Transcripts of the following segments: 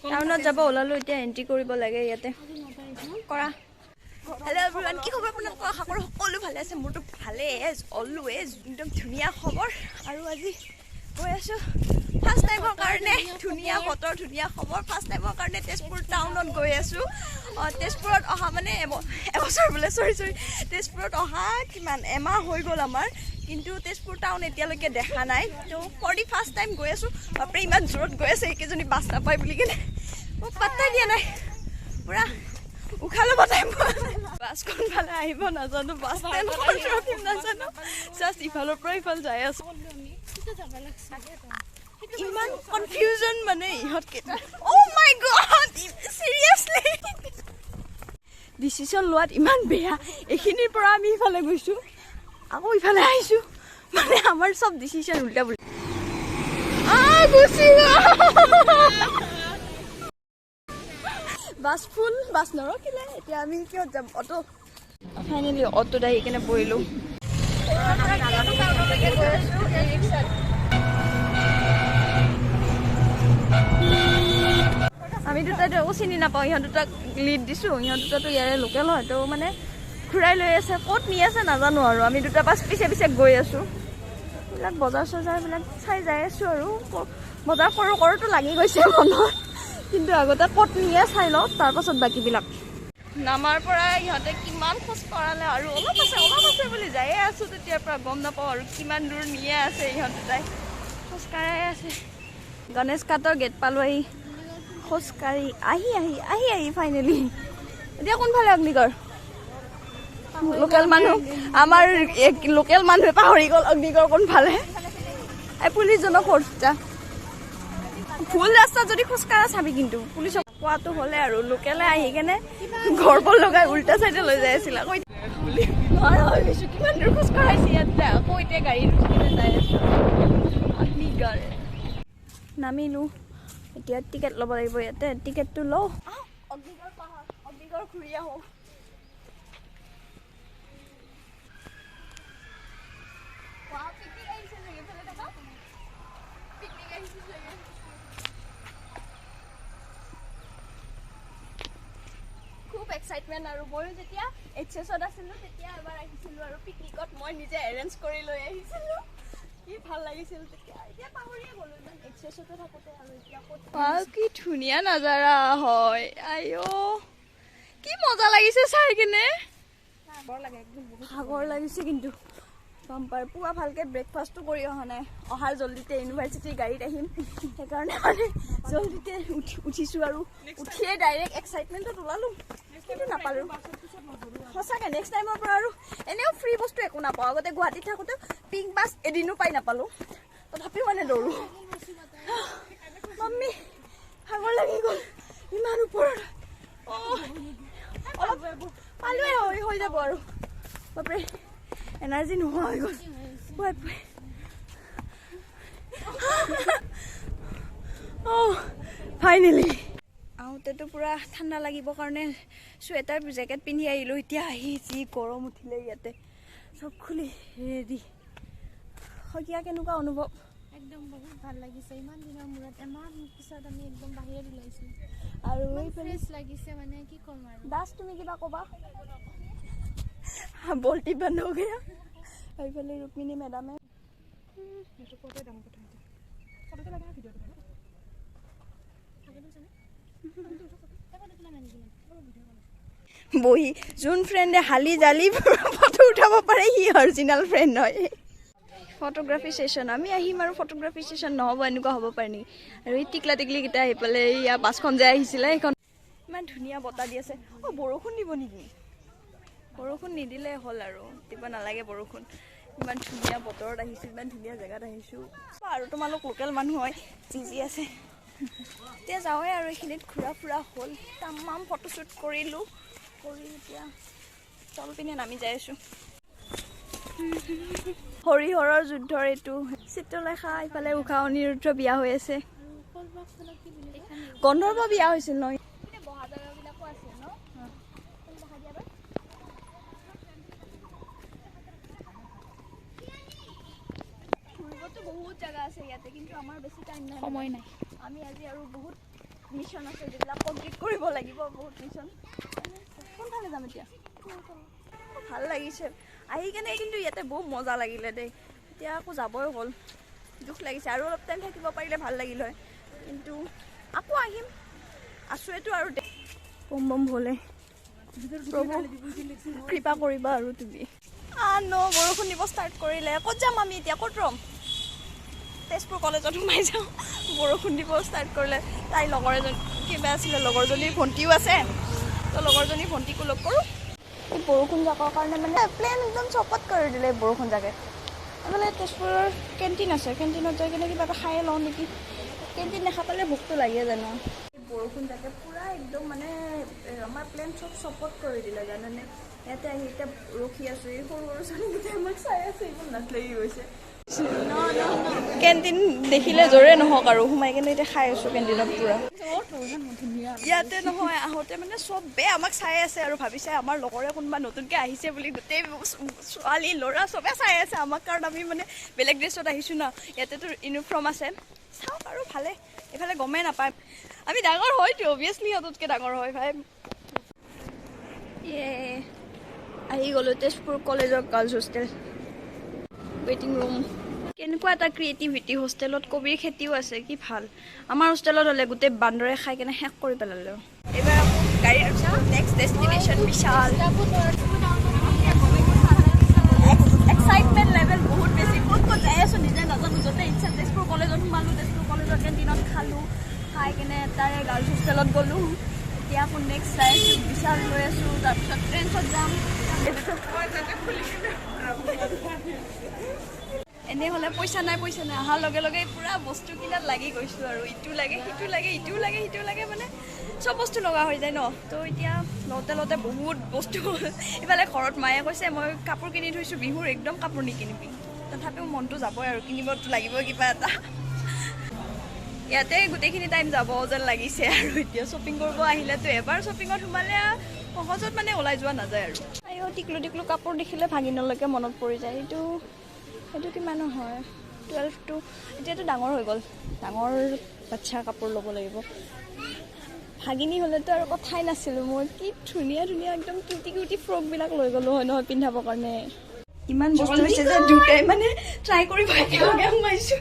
টাউনত যাব ওলালো এতিয়া এন্ট্ৰি কৰিব লাগে ইয়াতে কৰা হেল্ল' এভৰিৱান কি খবৰ আপোনালোকৰ আশা কৰোঁ সকলো ভালে আছে মোৰতো ভালে এজ অলৱেজ একদম ধুনীয়া খবৰ আৰু আজি গৈ আছোঁ ফাৰ্ষ্ট টাইমৰ কাৰণে ধুনীয়া বতৰ ধুনীয়া খবৰ ফাৰ্ষ্ট টাইমৰ কাৰণে তেজপুৰ টাউনত গৈ আছোঁ তেজপুৰত অহা মানে এবছৰ বোলে চৰি তেজপুৰত অহা কিমান এমাহ হৈ গ'ল আমাৰ কিন্তু তেজপুৰ টাউন এতিয়ালৈকে দেখা নাই তো ফৰ দি ফাৰ্ষ্ট টাইম গৈ আছোঁ বাপৰে ইমান জোৰত গৈ আছে এইকেইজনী বাছ নাপায় বুলি কিনে মোক পাত্তাই দিয়া নাই পুৰা উশাহ ল'ব টাইম বাছ কোনফালে আহিব নাজানো বাছ ষ্টেণ্ড ৰখিম নাজানো জাষ্ট ইফালৰ পৰা ইফাল যাই আছোঁ ইমান কনফিউজন মানে ইহঁতকেইটা অ' মাই গড চিৰিয়াছলি ডিচিশ্যন লোৱাত ইমান বেয়া এইখিনিৰ পৰা আমি ইফালে গৈছোঁ আকৌ ইফালে আহিছোঁ মানে আমাৰ চব ডিচিশ্যন উল্টা বুলি গুচি বাছ ফুল বাছ নৰখিলে এতিয়া আমি কিয় যাম অটো ফাইনেলি অটোত আহি কিনে বহিলোঁ আমি দুটাতো একো চিনি নাপাওঁ ইহঁত দুটাক লিড দিছোঁ ইহঁত দুটাতো ইয়াৰে লোকেল হয় তো মানে ঘূৰাই লৈ আছে ক'ত নি আছে নাজানো আৰু আমি দুটা পাছ পিছে পিছে গৈ আছোঁ এইবিলাক বজাৰ চজাৰবিলাক চাই যাই আছোঁ আৰু বজাৰ কৰোঁতো লাগি গৈছে মনত কিন্তু আগতে ক'ত নিয়ে চাই লওঁ তাৰপাছত বাকীবিলাক নামাৰ পৰা ইহঁতে কিমান খোজ কঢ়ালে আৰু অলপ আছে বুলি যায়ে আছোঁ তেতিয়াৰ পৰা গম নাপাওঁ আৰু কিমান দূৰ নিয়ে আছে ইহঁত দুটাই খোজকাঢ়াই আছে গণেশ ঘাটৰ গেট পালোঁ আহি খোজকাঢ়ি আহি ফাইনেলি এতিয়া কোনফালে অগ্নিগড় লোকেল মানুহ আমাৰ লোকেল মানুহে পাহৰি গ'ল অগ্নিগড় কোনফালে এই পুলিচজনক খৰচা ভুল ৰাস্তা যদি খোজকাঢ়া চাবি কিন্তু পুলিচক কোৱাটো হ'লে আৰু লোকেলে আহি কেনে গৰ্বৰ লগাই উল্টা চাইডে লৈ যাই আছিল আকৌ কিমান দূৰ খোজকাঢ়াইছে ইয়াতে আকৌ এতিয়া গাড়ী ৰখি যাই আছো অগ্নিগড় নামিলোঁ এতিয়া টিকেট ল'ব লাগিব ইয়াতে টিকেটটো লওঁ অগ্নিগড় পাহাৰ অগ্নিগড় ঘূৰি আহোঁ খুব এক্সাইটমেণ্ট আৰু ময়ো যেতিয়া এইচএছত আছিলোঁ তেতিয়া এবাৰ আহিছিলোঁ আৰু পিকনিকত মই নিজে এৰেঞ্জ কৰি লৈ আহিছিলোঁ কি ভাল লাগিছিল তেতিয়া এতিয়া পাহৰিয়ে গ'লো ইমান এইচএছতে থাকোঁতে আৰু এতিয়া কি ধুনীয়া নাজাৰা হয় আইঅ' কি মজা লাগিছে চাই কিনে ভাগৰ লাগিছে কিন্তু বাম্পাৰ পুৱা ভালকৈ ব্ৰেকফাষ্টটো কৰি অহা নাই অহাৰ জল্দিতে ইউনিভাৰ্চিটিৰ গাড়ীত আহিম সেইকাৰণে মানে জল্দিতে উঠিছোঁ আৰু উঠিয়ে ডাইৰেক্ট এক্সাইটমেণ্টত ওলালোঁ কিন্তু নাপালোঁ সঁচাকৈ নেক্সট টাইমৰ পৰা আৰু এনেও ফ্ৰী বস্তু একো নাপাওঁ আগতে গুৱাহাটীত থাকোঁতে পিংক বাছ এদিনো পাই নাপালোঁ তথাপিও মানে দৌৰোঁ মাম্মী ভাগৰ লাগি গ'ল ইমান ওপৰত অলপ পালোৱে হৈ যাব আৰু বাপৰে এনাৰ্জি নোহোৱা হৈ গ'ল ফাইনেলি আহোঁতেতো পুৰা ঠাণ্ডা লাগিবৰ কাৰণে চুৱেটাৰ জেকেট পিন্ধি আহিলোঁ এতিয়া আহি যি গৰম উঠিলে ইয়াতে চব খুলি ৰেডি শইকীয়া কেনেকুৱা অনুভৱ একদম বহুত ভাল লাগিছে ইমান দিনৰ মূৰত এমাহ পিছত আমি একদম বাহিৰত ওলাইছোঁ আৰু ফ্ৰেছ লাগিছে মানে কি ক'ম আৰু দাস তুমি কিবা ক'বা বল্টি বন্ধ হৈ গয়া এইফালে ৰুক্মিণী মেডামে বহি যোন ফ্ৰেণ্ডে হালি জালি ফটো উঠাব পাৰে সি অৰিজিনেল ফ্ৰেণ্ড হয় ফটোগ্ৰাফী ছেশ্যন আমি আহিম আৰু ফটোগ্ৰাফী ছেশ্যন নহ'ব এনেকুৱা হ'ব পাৰে নেকি আৰু এই টিকলা টিকলিকেইটা আহি পেলাই ইয়াৰ বাছখন যে আহিছিলে সেইখন ইমান ধুনীয়া বতাহ দি আছে বৰষুণ দিব নেকি বৰষুণ নিদিলে হ'ল আৰু দিব নালাগে বৰষুণ ইমান ধুনীয়া বতৰত আহিছোঁ ইমান ধুনীয়া জেগাত আহিছোঁ আৰু তোমালোক লোকেল মানুহ হয় যি আছে এতিয়া যাওঁৱে আৰু এইখিনিত ঘূৰা ফুৰা হ'ল তামাম ফটোশ্বুট কৰিলোঁ কৰি এতিয়া তল পিনে নামি যাই আছোঁ হৰিহৰৰ যুদ্ধৰ এইটো চিত্ৰলেখা ইফালে উষা অনিৰুদ্ধ বিয়া হৈ আছে গন্ধৰ্ব বিয়া হৈছিল ন বহুত জায়গা আছে ইয়াতে কিন্তু আমাৰ বেছি টাইম নাই সময় নাই আমি আজি আৰু বহুত মিছন আছে যিবিলাক কমপ্লিট কৰিব লাগিব বহুত মিছন কোনফালে যাম এতিয়া ভাল লাগিছে আহি কেনে কিন্তু ইয়াতে বহুত মজা লাগিলে দেই এতিয়া আকৌ যাবই হ'ল দুখ লাগিছে আৰু অলপ টাইম থাকিব পাৰিলে ভাল লাগিল হয় কিন্তু আকৌ আহিম আছোৱেতো আৰু বম বম ভলে প্ৰভু কৃপা কৰিবা আৰু তুমি বৰষুণ দিব ষ্টাৰ্ট কৰিলে ক'ত যাম আমি এতিয়া ক'ত ৰ'ম তেজপুৰ কলেজত সোমাই যাওঁ বৰষুণ দিব ষ্টাৰ্ট কৰিলে তাই লগৰ এজন কিবা আছিলে লগৰজনীৰ ভণ্টিও আছে তো লগৰজনীৰ ভণ্টিকো লগ কৰোঁ এই বৰষুণ জাকৰ কাৰণে মানে প্লেন একদম চপত কৰি দিলে বৰষুণ জাকে মানে তেজপুৰৰ কেণ্টিন আছে কেণ্টিনত যাই কিনে কিবা এটা খাই লওঁ নেকি কেণ্টিন দেখা পালে ভোকটো লাগে জানো বৰষুণ জাকে পূৰা একদম মানে আমাৰ প্লেন চব চপত কৰি দিলে জানেনে ইয়াতে আহি এতিয়া ৰখি আছোঁ এই সৰু সৰু ছোৱালীকেইটাই আমাক চাই আছে ইমান নাচ লাগি গৈছে কেণ্টিন দেখিলে জোৰে নহওক আৰু সোমাই কেনে এতিয়া খাই আছোঁ কেণ্টিনত পূৰা ইয়াতে নহয় আহোঁতে মানে চবে আমাক চাই আছে আৰু ভাবিছে আমাৰ লগৰে কোনোবা নতুনকৈ আহিছে বুলি গোটেই ছোৱালী ল'ৰা চবে চাই আছে আমাক কাৰণ আমি মানে বেলেগ ড্ৰেছত আহিছোঁ ন ইয়াতেতো ইউনিফৰ্ম আছে চাওক আৰু ভালে এইফালে গমেই নাপায় আমি ডাঙৰ হয়তো অভিয়াছলি সিহঁততকৈ ডাঙৰ হয় ভাই আহি গ'লোঁ তেজপুৰ কলেজৰ গাৰ্লছ হোষ্টেল ৱেইটিং ৰুম কেনেকুৱা এটা ক্ৰিয়েটিভিটি হোষ্টেলত কবিৰ খেতিও আছে কি ভাল আমাৰ হোষ্টেলত হ'লে গোটেই বান্দৰে খাই কেনে শেষ কৰি পেলালে এইবাৰ আকৌ গাড়ী নেক্সট ডেষ্টিনেশ্যন বিশাল এক্সাইটমেণ্ট লেভেল বহুত বেছি ক'ত ক'ত যাই আছোঁ নিজে নাজানো য'তে ইচ্ছা তেজপুৰ কলেজত সোমালোঁ তেজপুৰ কলেজৰ কেণ্টিনত খালোঁ খাই কেনে তাৰে গাৰ্লছ হোষ্টেলত গ'লোঁ এতিয়া আকৌ নেক্সট যাই আছোঁ বিশাল লৈ আছোঁ তাৰপিছত ট্ৰেইনত যাম এনেহ'লে পইচা নাই অহাৰ লগে লগে পূৰা বস্তু কিনাত লাগি গৈছোঁ আৰু ইটো লাগে সিটো লাগে ইটো লাগে সিটো লাগে মানে চব বস্তু লগা হৈ যায় ন তো এতিয়া লওঁতে বহুত বস্তু ইফালে ঘৰত মায়ে কৈছে মই কাপোৰ কিনি থৈছোঁ বিহুৰ একদম কাপোৰ নিকিনিবি তথাপিও মনটো যাবই আৰু কিনিবতো লাগিবই কিবা এটা ইয়াতে গোটেইখিনি টাইম যাব যেন লাগিছে আৰু এতিয়া শ্বপিং কৰিব আহিলেতো এবাৰ শ্বপিঙত সোমালে সহজত মানে ওলাই যোৱা নাযায় আৰু টিকলু কাপোৰ দেখিলে ভাগিনলৈকে মনত পৰি যায় সেইটো কিমান হয় 12 এতিয়াতো ডাঙৰ হৈ গ'ল ডাঙৰ বাচ্ছা কাপোৰ ল'ব লাগিব ভাগিনী হ'লেতো আৰু কথাই নাছিলোঁ মই কি ধুনীয়া একদম কিউটি ফ্ৰকবিলাক লৈ গ'লোঁ হয় নহয় পিন্ধাবৰ কাৰণে ইমান বস্তু হৈছে যে দুটাই মানে ট্ৰাই কৰিব একেলগে সোমাইছোঁ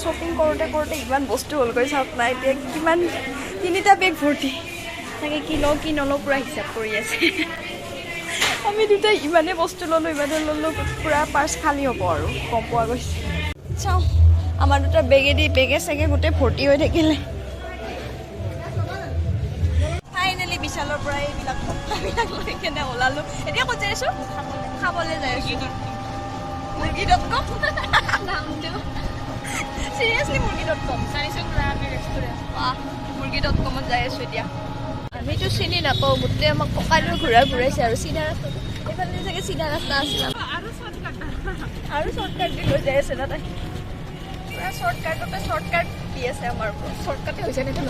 শ্বপিং কৰোঁতে ইমান বস্তু হ'লগৈ চাওক নাই এতিয়া কিমান 3টা বেগ ভৰ্তি তাকে কি লওঁ কি নলওঁ পূৰা হিচাপ কৰি আছে আমি দুটাই ইমানে বস্তু ল'লোঁ পূৰা পাৰ্চ খালী হ'ব আৰু গম পোৱা গৈছে চাওঁ আমাৰ দুটা বেগে চেগে গোটেই ভৰ্তি হৈ থাকিলে ফাইনেলি বিশালৰ পৰা এইবিলাক লৈ কেনে ওলালোঁ এতিয়া ক'ত যাই আছোঁ খাবলৈ যাই আছোঁ মুৰ্গী.com চিৰিয়াছলি মুৰ্গী.com মুৰ্গী.comত যাই আছোঁ এতিয়া আমিতো চিনি নাপাওঁ গোটেই আমাক ককাইলৈ ঘূৰাইছে আৰু চিধা ৰাস্তা এইফালে চাগে চিধা ৰাস্তা আছিল আৰু শ্বৰ্টকাট দি লৈ যাই আছে না তাই পূৰা শ্বৰ্টকাট দি আছে আমাৰ শ্বৰ্টকাটে হৈছে নেকি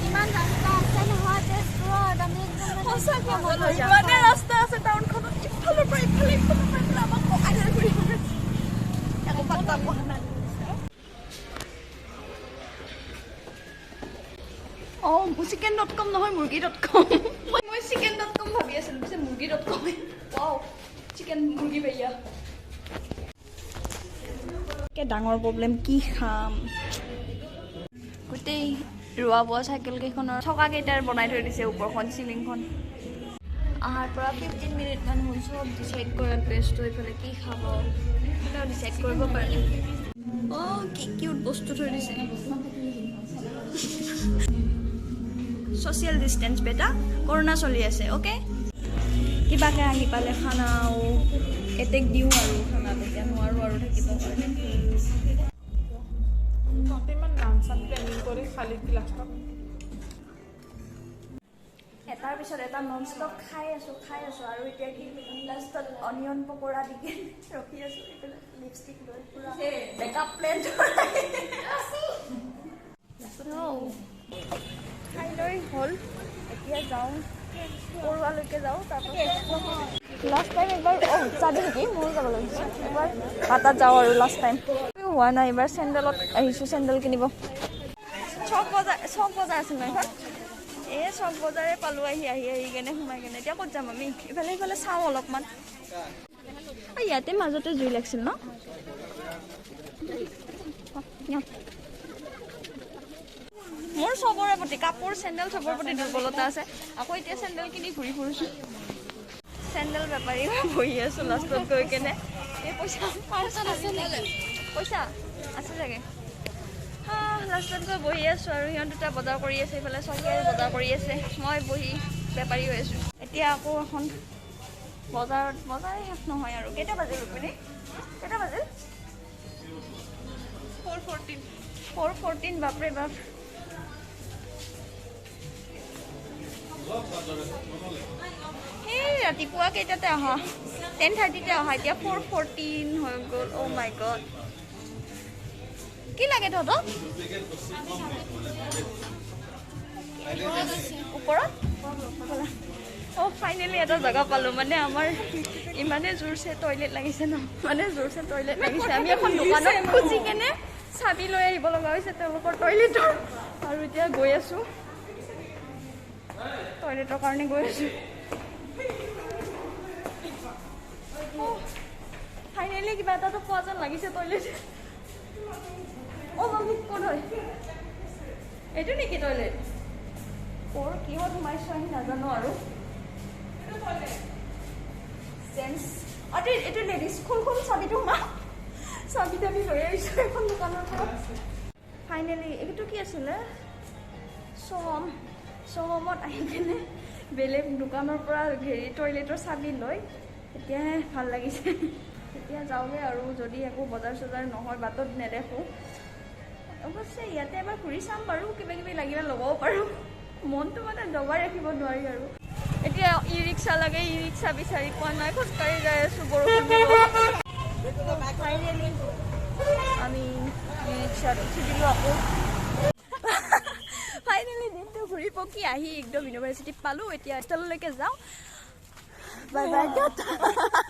ইমান ৰাস্তা আছে নহয় তেজপুৰত আমি ইমানে ৰাস্তা আছে টাউনখনত ইফালৰ পৰা ইফালে আমাক ককাইলৈ ঘূৰিব একো পাত্তা পোৱা নাই চিকেন.com নহয় মুৰ্গী.com মই চিকেন.com ভাবি আছিলোঁ পিছে মুৰ্গী.com চিকেন মুৰ্গী ভাইয়া ডাঙৰ প্ৰব্লেম কি খাম গোটেই ৰোৱা বোৱা চাইকেল কেইখনৰ চকাকেইটাৰ বনাই থৈ দিছে ওপৰখন চিলিংখন অহাৰ পৰা 15 মিনিটমান হ'ল চব ডিচাইড কৰাত বেষ্ট হৈ পেলাই কি খাব ডিচাইড কৰিব পাৰে কি কিউট বস্তু থৈ দিছে ছ'চিয়েল ডিষ্টেঞ্চ বেটা কৰোণা চলি আছে অ'কে কিবাকে আহি পালে খানাও এটেক দিওঁ আৰু খানা তেতিয়া নোৱাৰোঁ আৰু থাকিব কাৰণে এটাৰ পিছত এটা নন ষ্টপ খাই আছোঁ আৰু এতিয়া কি লাষ্টত অনিয়ন পকৰা দি ৰখি আছোঁ এইফালে লিপষ্টিক লৈ পূৰা মেকআপ প্লেন খাই লৈ হ'ল এতিয়া যাওঁ পৰুৱালৈকে যাওঁ তাৰপাছত লাষ্ট টাইম একবাৰ যাবি নেকি মোৰো যাব লাগিছে এবাৰ বাটাত যাওঁ আৰু লাষ্ট টাইম হোৱা নাই এইবাৰ চেণ্ডেলত আহিছোঁ চেণ্ডেল কিনিব চক বজাৰ আছিল ন এখন এই চক বজাৰে পালোঁ আহি কেনে সোমাই কেনে এতিয়া ক'ত যাম আমি ইফালে চাওঁ অলপমান ইয়াতে মাজতে জুই লাগিছিল ন মোৰ চবৰে প্ৰতি কাপোৰ চেণ্ডেল চবৰে প্ৰতি দুৰ্বলতা আছে আকৌ এতিয়া চেণ্ডেল কিনি ঘূৰি ফুৰিছোঁ চেণ্ডেল বেপাৰী বহি আছোঁ লাষ্টত গৈ কেনে এই পইচা পইচা আছে চাগে লাষ্টত গৈ বহি আছোঁ আৰু সিহঁত দুটা বজাৰ কৰি আছে এইফালে চকীয়াৰ বজাৰ কৰি আছে মই বহি বেপাৰী হৈ আছোঁ এতিয়া আকৌ এখন বজাৰে শেষ নহয় আৰু কেইটা বাজিল ৰুক্মিণী কেইটা বাজিল 4:14 বাপৰে বাপ সেই ৰাতিপুৱা কেইটাতে অহা 10:30তে অহা এতিয়া 4:14 হৈ গ'ল অ' মাই গড কি লাগে তহঁতক ওপৰত অ' ফাইনেলি এটা জেগা পালোঁ মানে আমাৰ ইমানে জোৰছে টয়লেট লাগিছে ন মানে জোৰছে টয়লেট লাগিছে আমি এখন দোকানত খুজি কেনে চাবি লৈ আহিব লগা হৈছে তেওঁলোকৰ টয়লেটৰ আৰু এতিয়া গৈ আছোঁ টয়লেটৰ কাৰণে গৈ আছোঁ ফাইনেলি কিবা এটাতো পোৱা যেন লাগিছে টয়লেট অ' মামী ক'ত হয় এইটো নেকি টয়লেট কিহত সোমাইছোঁ আমি নাজানো আৰু এইটো লেডিজ খোল চাবিটো সোমা চাবি তাবি লৈ আহিছোঁ এখন দোকানৰ পৰা ফাইনেলি এইটো কি আছিলে চহমত আহি কেনে বেলেগ দোকানৰ পৰা হেৰি টয়লেটৰ চাবি লৈ এতিয়াহে ভাল লাগিছে এতিয়া যাওঁগৈ আৰু যদি একো বজাৰ চজাৰ নহয় বাটত নেদেখোঁ অৱশ্যে ইয়াতে এবাৰ ঘূৰি চাম বাৰু কিবা কিবি লাগিলে ল'বও পাৰোঁ মনটো মানে দবাই ৰাখিব নোৱাৰি আৰু এতিয়া ই ৰিক্সা লাগে ই ৰিক্সা বিচাৰি পোৱা নাই খোজকাঢ়ি যাই আছোঁ বৰষুণ ফাইনেলি আমি ই ৰিক্সাত উঠি দিলোঁ আকৌ ফাইনেলি দিনটো ঘূৰি পকি আহি একদম ইউনিভাৰ্চিটিত পালোঁ এতিয়া হোষ্টেললৈকে যাওঁ বাই বাই